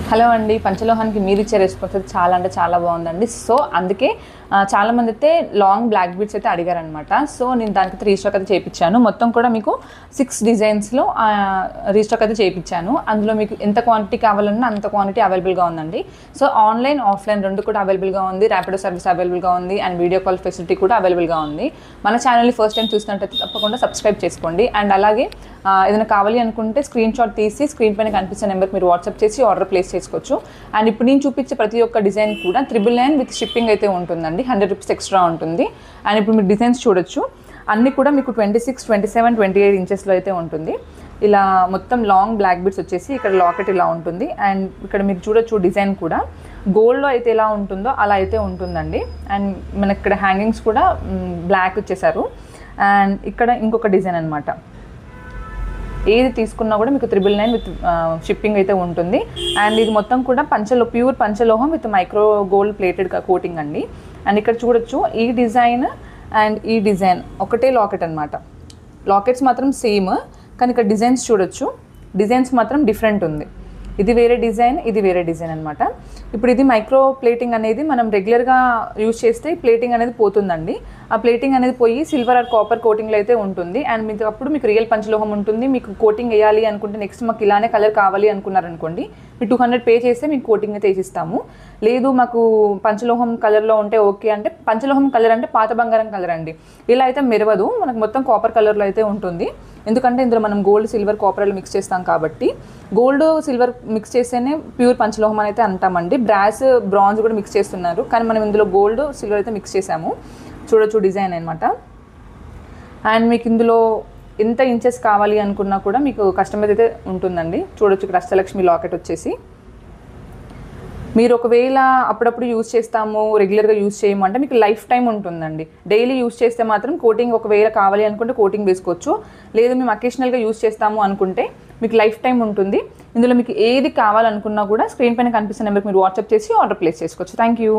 Hello అండి, పంచలోహానికి మీరు ఇచ్చే రెస్పాన్స్ అయితే చాలా అంటే చాలా బాగుందండి. సో అందుకే చాలామంది అయితే లాంగ్ బ్లాక్ బీడ్స్ అయితే అడిగారనమాట. సో నేను దానికి రీస్టాక్ అయితే చేయించాను. మొత్తం కూడా మీకు 6 డిజైన్స్లో రీస్టాక్ అయితే చేయించాను. అందులో మీకు ఎంత క్వాంటిటీ కావాలన్నా అంత క్వాంటిటీ అవైలబుల్గా ఉందండి. సో ఆన్లైన్ ఆఫ్లైన్ రెండు కూడా అవైలబుల్గా ఉంది. ర్యాపిడో సర్వీస్ అవైలబుల్గా ఉంది అండ్ వీడియో కాల్ ఫెసిలిటీ కూడా అవైలబుల్గా ఉంది. మన ఛానల్ని ఫస్ట్ టైం చూసినట్టయితే తప్పకుండా సబ్స్క్రైబ్ చేసుకోండి. అండ్ అలాగే ఏదైనా కావాలి అనుకుంటే స్క్రీన్ షాట్ తీసి స్క్రీన్ పైన కనిపించే నెంబర్కి మీరు వాట్సాప్ చేసి ఆర్డర్ ప్లేస్ చేసుకోవచ్చు. అండ్ ఇప్పుడు నేను చూపించే ప్రతి ఒక్క డిజైన్ కూడా 999 విత్ షిప్పింగ్ అయితే ఉంటుందండి. 100 రూపీస్ ఎక్స్ట్రా ఉంటుంది. అండ్ ఇప్పుడు మీరు డిజైన్స్ చూడొచ్చు. అన్నీ కూడా మీకు 26, 27, 28 ఇంచెస్లో అయితే ఉంటుంది. ఇలా మొత్తం లాంగ్ బ్లాక్ బీడ్స్ వచ్చేసి ఇక్కడ లాకెట్ ఇలా ఉంటుంది. అండ్ ఇక్కడ మీరు చూడొచ్చు డిజైన్ కూడా గోల్డ్లో అయితే ఎలా ఉంటుందో అలా అయితే ఉంటుందండి. అండ్ మనకి ఇక్కడ హ్యాంగింగ్స్ కూడా బ్లాక్ వచ్చేసారు. అండ్ ఇక్కడ ఇంకొక డిజైన్ అనమాట. ఏది తీసుకున్నా కూడా మీకు 999 విత్ షిప్పింగ్ అయితే ఉంటుంది. అండ్ ఇది మొత్తం కూడా ప్యూర్ పంచలోహం with micro gold plated coating అండి. అండ్ ఇక్కడ చూడొచ్చు ఈ డిజైన్ అండ్ ఈ డిజైన్ ఒకటే లాకెట్ అనమాట. లాకెట్స్ మాత్రం సేమ్, కానీ ఇక్కడ డిజైన్స్ చూడొచ్చు. డిజైన్స్ మాత్రం డిఫరెంట్ ఉంది. ఇది వేరే డిజైన్, ఇది వేరే డిజైన్ అనమాట. ఇప్పుడు ఇది మైక్రో ప్లేటింగ్ అనేది మనం రెగ్యులర్గా యూజ్ చేస్తే ప్లేటింగ్ అనేది పోతుందండి. ఆ ప్లేటింగ్ అనేది పోయి సిల్వర్ ఆర్ కాపర్ కోటింగ్లో అయితే ఉంటుంది. అండ్ మీకు అప్పుడు మీకు రియల్ పంచలోహం ఉంటుంది. మీకు కోటింగ్ వేయాలి అనుకుంటే నెక్స్ట్ మాకు ఇలానే కలర్ కావాలి అనుకున్నారనుకోండి, మీరు 200 పే చేస్తే మీకు కోటింగ్ అయితే వేసిస్తాము. లేదు మాకు పంచలోహం కలర్లో ఉంటే ఓకే అంటే, పంచలోహం కలర్ అంటే పాత బంగారం కలర్ అండి. ఇలా అయితే మెరవదు, మనకు మొత్తం కాపర్ కలర్లో అయితే ఉంటుంది. ఎందుకంటే ఇందులో మనం గోల్డ్ సిల్వర్ కాపర్లు మిక్స్ చేస్తాం కాబట్టి గోల్డ్ సిల్వర్ మిక్స్ చేస్తేనే ప్యూర్ పంచలోహం అని అయితే అంటామండి. బ్రాస్ బ్రాంజ్ కూడా మిక్స్ చేస్తున్నారు, కానీ మనం ఇందులో గోల్డ్ సిల్వర్ అయితే మిక్స్ చేసాము. చూడొచ్చు డిజైన్ అనమాట. అండ్ మీకు ఇందులో ఎంత ఇంచెస్ కావాలి అనుకున్నా కూడా మీకు కస్టమైజ్ అయితే ఉంటుందండి. చూడొచ్చు ఇక్కడ అష్టలక్ష్మి లాకెట్ వచ్చేసి. మీరు ఒకవేళ అప్పుడప్పుడు యూజ్ చేస్తాము, రెగ్యులర్గా యూజ్ చేయము అంటే మీకు లైఫ్ టైం ఉంటుందండి. డైలీ యూజ్ చేస్తే మాత్రం కోటింగ్ ఒకవేళ కావాలి అనుకుంటే కోటింగ్ వేసుకోవచ్చు. లేదు మేము అకేషనల్గా యూజ్ చేస్తాము అనుకుంటే మీకు లైఫ్ టైం ఉంటుంది. ఇందులో మీకు ఏది కావాలనుకున్నా కూడా స్క్రీన్ పైన కనిపిస్తున్న నెంబర్కి మీరు వాట్సాప్ చేసి ఆర్డర్ ప్లేస్ చేసుకోవచ్చు. Thank you.